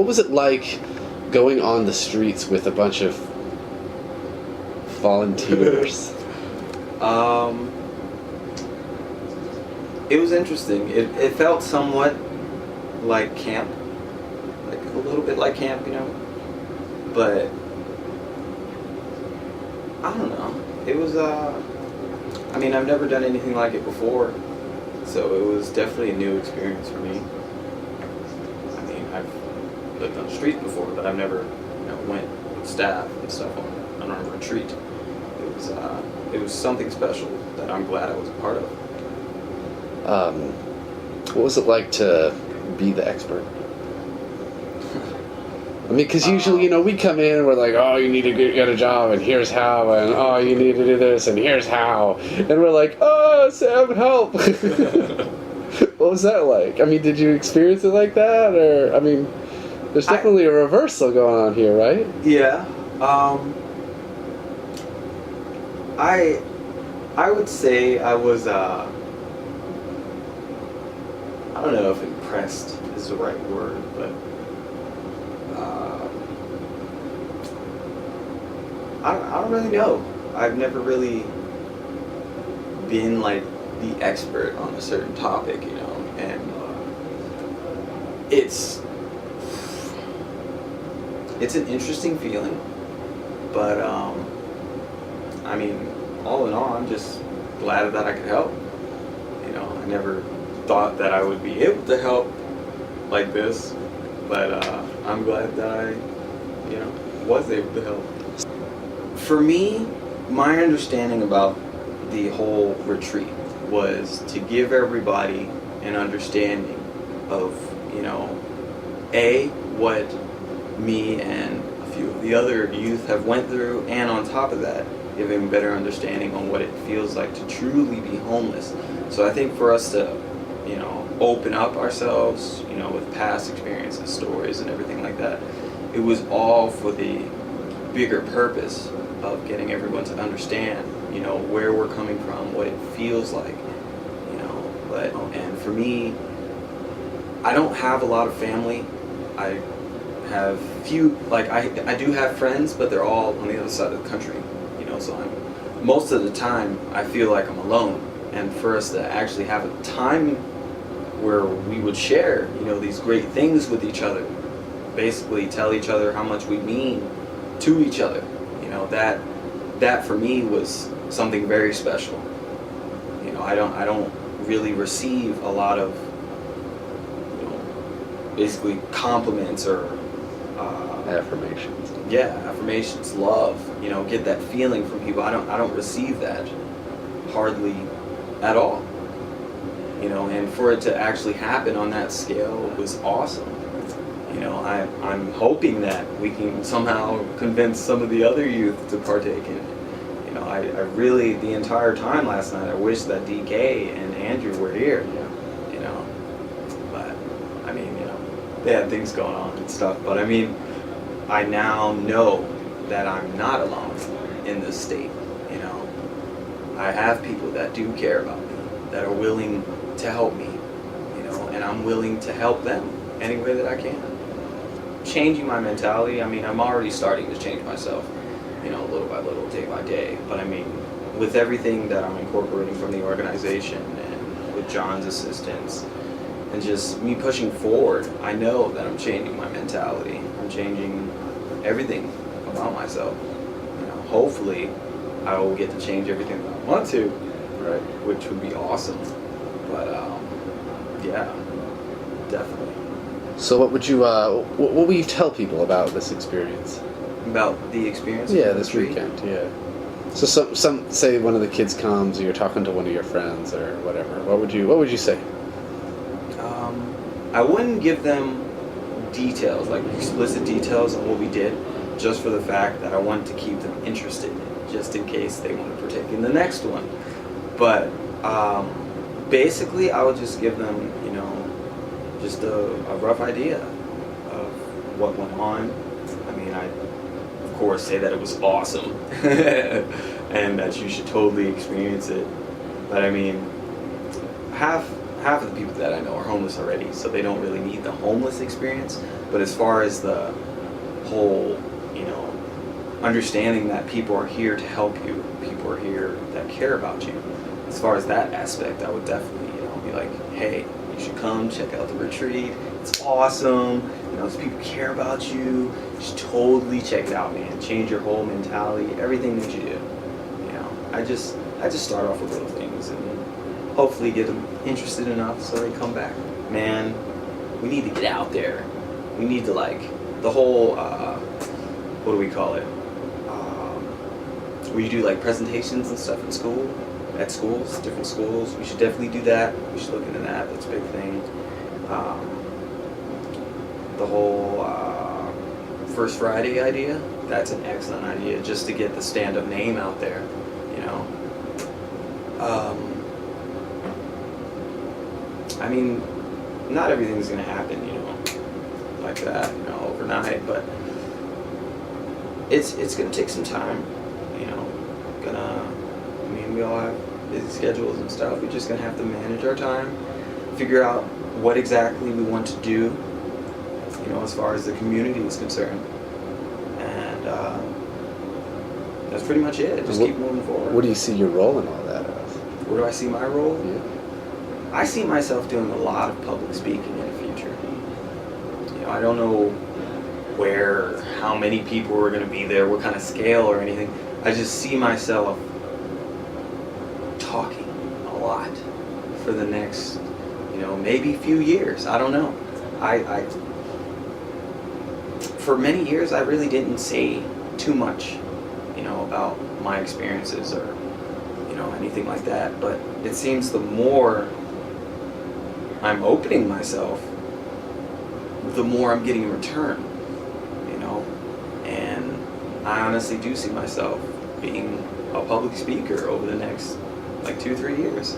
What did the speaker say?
What was it like going on the streets with a bunch of volunteers? It was interesting. It felt somewhat like camp, like a little bit like camp, but I don't know. It was, I've never done anything like it before, so it was definitely a new experience for me. I've lived on the street before, but I've never, went with staff and stuff on a retreat. It was something special that I'm glad I was a part of. What was it like to be the expert? Because usually, we come in and we're like, oh, you need to get a job, and here's how, and oh, you need to do this, and here's how. And we're like, oh, Sam, help. What was that like? Did you experience it like that? Or, there's definitely a reversal going on here, right? Yeah. I would say I was, I don't know if impressed is the right word, but I don't really know. I've never really been like the expert on a certain topic, and it's an interesting feeling, but all in all, I'm just glad that I could help. I never thought that I would be able to help like this, but I'm glad that I, was able to help. For me, my understanding about the whole retreat was to give everybody an understanding of, what me and a few of the other youth have went through, and on top of that, giving better understanding on what it feels like to truly be homeless. So I think for us to, open up ourselves, with past experiences, stories, and everything like that, it was all for the bigger purpose of getting everyone to understand, where we're coming from, what it feels like, and for me, I don't have a lot of family. I have few, I do have friends, but they're all on the other side of the country, so most of the time I feel like I'm alone. And for us to actually have a time where we would share, these great things with each other, basically tell each other how much we mean to each other, that for me was something very special. I don't really receive a lot of, basically compliments or affirmations. Yeah, affirmations, love, get that feeling from people. I don't receive that hardly at all. And for it to actually happen on that scale was awesome. I'm hoping that we can somehow convince some of the other youth to partake in it. I really, the entire time last night, I wish that DK and Andrew were here. But they had things going on and stuff. But I now know that I'm not alone in this state. I have people that do care about me, that are willing to help me, and I'm willing to help them any way that I can. Changing my mentality, I'm already starting to change myself, little by little, day by day. But with everything that I'm incorporating from the organization and with John's assistance and just me pushing forward, I know that I'm changing my mentality. I'm changing everything about myself. Hopefully I will get to change everything that I want to, right? Which would be awesome. But yeah, definitely. So what would you tell people about this experience? About the experience? Yeah, this weekend, yeah. So some say one of the kids comes, or you're talking to one of your friends or whatever. What would you say? I wouldn't give them details, like explicit details on what we did, just for the fact that I want to keep them interested, just in case they want to partake in the next one. But basically, I would just give them, just a rough idea of what went on. I of course say that it was awesome and that you should totally experience it. But have half of the people that I know are homeless already, so they don't really need the homeless experience. But as far as the whole, you know, understanding that people are here to help you, people are here that care about you, as far as that aspect, I would definitely, you know, be like, hey, you should come check out the retreat. It's awesome. You know, those people care about you. You should totally check it out, man. Change your whole mentality, everything that you do. You know, I just start off with little things and hopefully get them interested enough so they come back. Man, we need to get out there. We need to, like, the whole, what do we call it? Where you do like presentations and stuff in school, at schools, different schools. We should definitely do that. We should look into that. That's a big thing. The whole First Friday idea, that's an excellent idea, just to get the stand-up name out there, you know. I mean, not everything's gonna happen, you know, like that, you know, overnight, but it's gonna take some time, you know. I mean, we all have busy schedules and stuff. We're just gonna have to manage our time, figure out what exactly we want to do, you know, as far as the community is concerned, and that's pretty much it. Just keep moving forward. What do you see your role in all that as? Where do I see my role? Yeah. I see myself doing a lot of public speaking in the future. You know, I don't know where, how many people are going to be there, what kind of scale or anything. I just see myself talking a lot for the next, you know, maybe few years. I don't know. I for many years I really didn't say too much, you know, about my experiences or, you know, anything like that. But it seems the more I'm opening myself, the more I'm getting in return, you know. And I honestly do see myself being a public speaker over the next like 2-3 years.